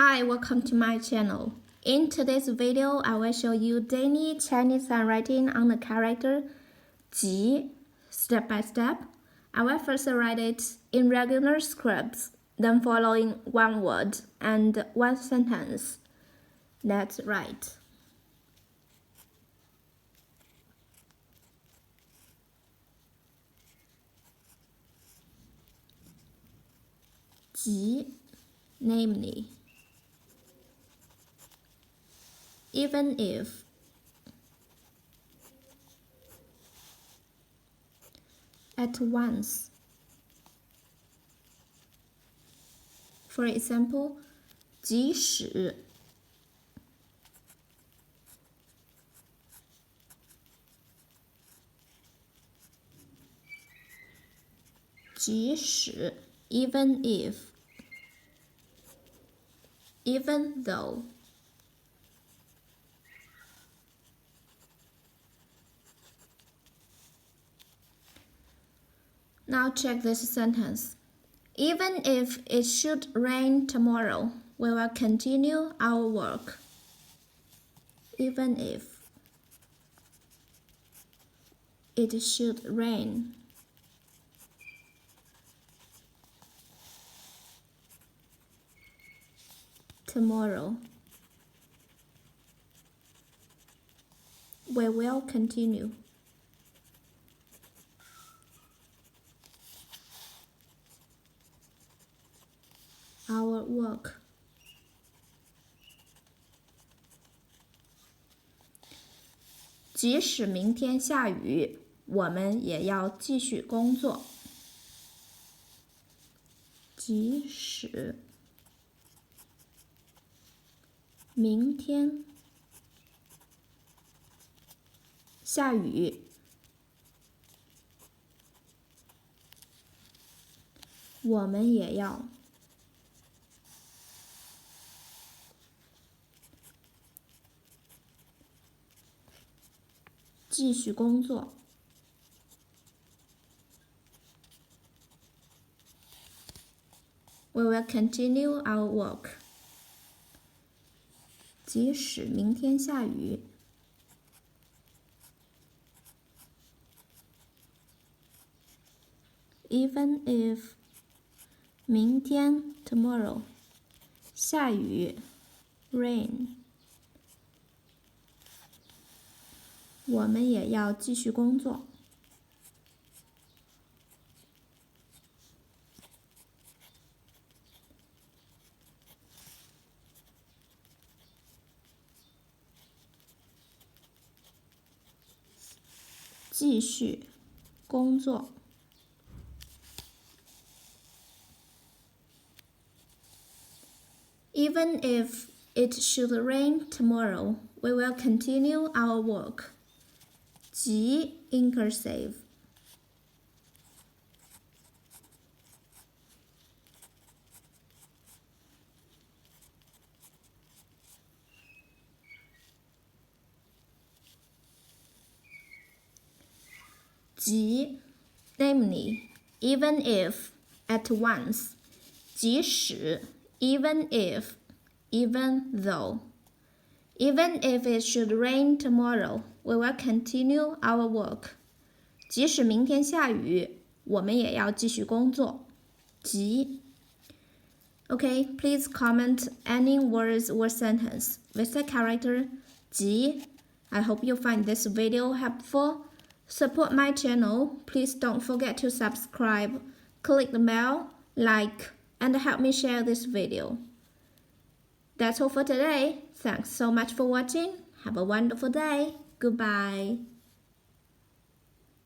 Hi, welcome to my channel. In today's video, I will show you daily Chinese handwriting on the character 即 step by step. I will first write it in regular scripts, then following one word and one sentence. Let's write. 即 namely, even if, at once. For example, 即使 即使 even if, even though. Now check this sentence. Even if it should rain tomorrow, we will continue our work. Even if it should rain tomorrow, we will continue our work. 即使明天下雨，我们也要继续工作。即使明天下雨，我们也要继续工作。We will continue our work. 即使明天下雨，even if 明天 tomorrow 下雨 rain， 我们也要继续工作。继续工作。Even if it should rain tomorrow, we will continue our work. 即 incursive. 即 namely, even if, at once. 即使 even if, even though. Even if it should rain tomorrow, we will continue our work. 即使明天下雨，我们也要继续工作。即 Okay, please comment any words or sentence with the character 即. I hope you find this video helpful. Support my channel. Please don't forget to subscribe, click the bell, like, and help me share this video. That's all for today. Thanks so much for watching. Have a wonderful day. Goodbye.